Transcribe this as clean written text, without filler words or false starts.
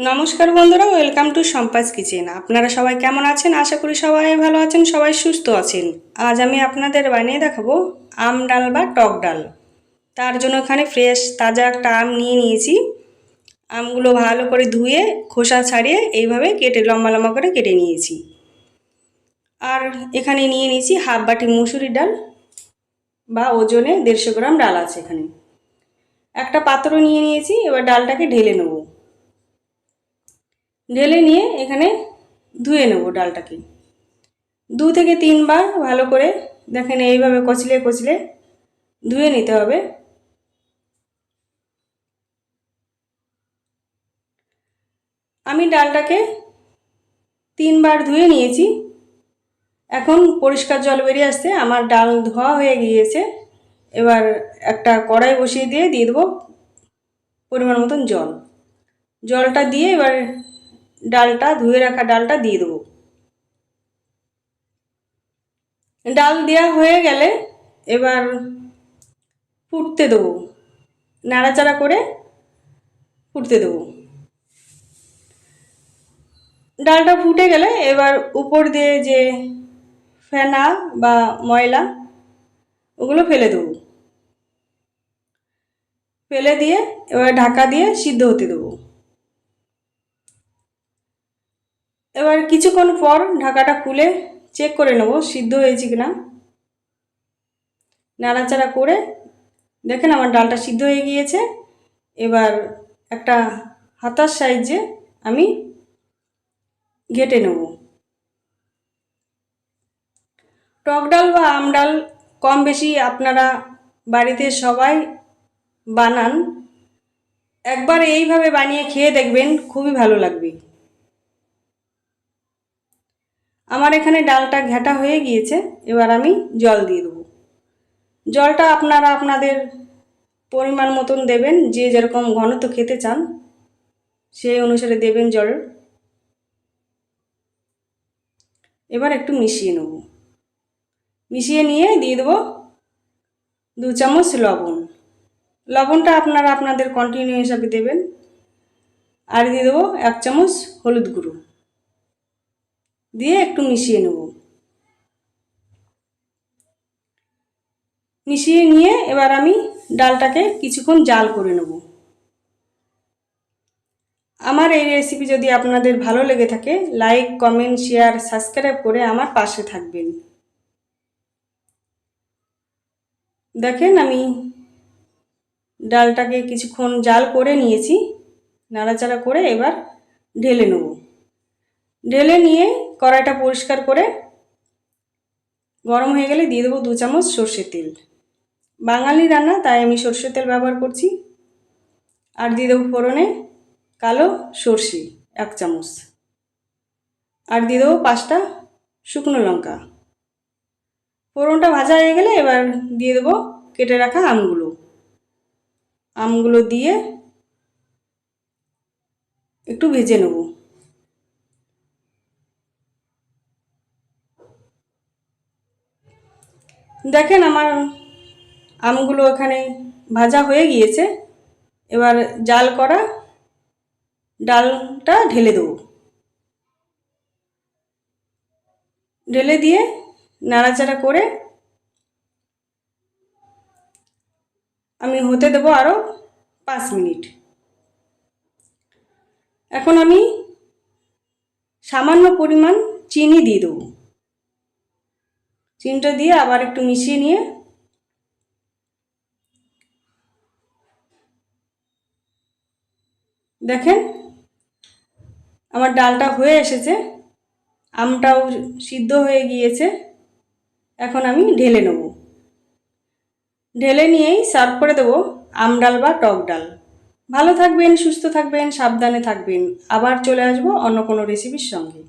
নমস্কার বন্ধুরা, welcome to সম্পাস kitchen. আপনারা সবাই কেমন আছেন? আশা করি সবাই ভালো আছেন, সবাই সুস্থ আছেন। আজ আমি আপনাদের বানিয়ে দেখাবো আম ডাল বা টক ডাল। তার জন্য এখানে ফ্রেশ তাজা একটা আম নিয়ে নিয়েছি। আমগুলো ভালো করে ধুয়ে খোসা ছাড়িয়ে এইভাবে কেটে লম্বা লম্বা করে কেটে নিয়েছি। আর এখানে নিয়ে নিয়েছি হাফ বাটি মুসুরির ডাল বা ওজনে 150 গ্রাম ডাল আছে এখানে। একটা পাত্র নিয়ে নিয়েছি, এবার ডালটাকে ঢেলে নেব। ঢেলে নিয়ে এখানে ধুয়ে নেব ডালটাকে 2 থেকে 3 বার ভালো করে। দেখেন এইভাবে কচলে কচলে ধুয়ে নিতে হবে। আমি ডালটাকে 3 বার ধুয়ে নিয়েছি। এখন পরিষ্কার জল বেরিয়ে আসছে, আমার ডাল ধোয়া হয়ে গিয়েছে। এবার একটা কড়াই বসিয়ে দিয়ে দেবো পরিমাণ মতন জল। জলটা দিয়ে এবার ডালটা ধুয়ে রাখা ডালটা দিয়ে দেবো। ডাল দেওয়া হয়ে গেলে এবার ফুটতে দেবো, নাড়াচাড়া করে ফুটতে দেবো। ডালটা ফুটে গেলে এবার উপর দিয়ে যে ফেনা বা ময়লা ওগুলো ফেলে দেবো। ফেলে দিয়ে এবার ঢাকা দিয়ে সিদ্ধ হতে দেবো। এবার কিছুক্ষণ পর ঢাকাটা খুলে চেক করে নেব সিদ্ধ হয়েছে কিনা। নাড়াচাড়া করে দেখেন আমার ডালটা সিদ্ধ হয়ে গিয়েছে। এবার একটা হাতার সাইজে আমি ঘেটে নেব। টক ডাল বা আম ডাল কম বেশি আপনারা বাড়িতে সবাই বানান। একবার এইভাবে বানিয়ে খেয়ে দেখবেন, খুবই ভালো লাগবে। আমার এখানে ডালটা ঘেটা হয়ে গিয়েছে, এবার আমি জল দিয়ে দেবো। জলটা আপনারা আপনাদের পরিমাণ মতন দেবেন, যে যেরকম ঘনত্ব খেতে চান সেই অনুসারে দেবেন জল। এবার একটু মিশিয়ে নেব। মিশিয়ে নিয়ে দিয়ে দেবো 2 চামচ লবণ। লবণটা আপনারা আপনাদের কন্টিনিউ হিসাবে দেবেন। আর দিয়ে দেবো 1 চামচ হলুদ গুঁড়ো দিয়ে একটু মিশিয়ে নেব। মিশিয়ে নিয়ে এবার আমি ডালটাকে কিছুক্ষণ জাল করে নেব। আমার এই রেসিপি যদি আপনাদের ভালো লেগে থাকে, লাইক, কমেন্ট, শেয়ার, সাবস্ক্রাইব করে আমার পাশে থাকবেন। দেখেন আমি ডালটাকে কিছুক্ষণ জাল করে নিয়েছি, নাড়াচাড়া করে এবার ঢেলে নেব। ঢেলে নিয়ে কড়াইটা পরিষ্কার করে গরম হয়ে গেলে দিয়ে দেবো 2 চামচ সর্ষের তেল। বাঙালি রান্না, তাই আমি সর্ষের তেল ব্যবহার করছি। আর দিয়ে দেবো ফোড়নে কালো সর্ষে 1 চামচ। আর দিয়ে দেবো 5টা শুকনো লঙ্কা। ফোড়নটা ভাজা হয়ে গেলে এবার দিয়ে দেবো কেটে রাখা আমগুলো দিয়ে একটু ভেজে নেব। দেখেন আমার আমগুলো এখানে ভাজা হয়ে গিয়েছে। এবার জাল করা ডালটা ঢেলে দেবো। ঢেলে দিয়ে নাড়াচাড়া করে আমি হতে দেবো আরও 5 মিনিট। এখন আমি সামান্য পরিমাণ চিনি দিয়ে দেবো। চিনিটা দিয়ে আবার একটু মিশিয়ে নিয়ে দেখেন আমার ডালটা হয়ে এসেছে, আমটাও সিদ্ধ হয়ে গিয়েছে। এখন আমি ঢেলে নেব। ঢেলে নিয়েই সার্ভ করে দেবো আম ডাল বা টক ডাল। ভালো থাকবেন, সুস্থ থাকবেন, সাবধানে থাকবেন। আবার চলে আসবো অন্য কোনো রেসিপির সঙ্গে।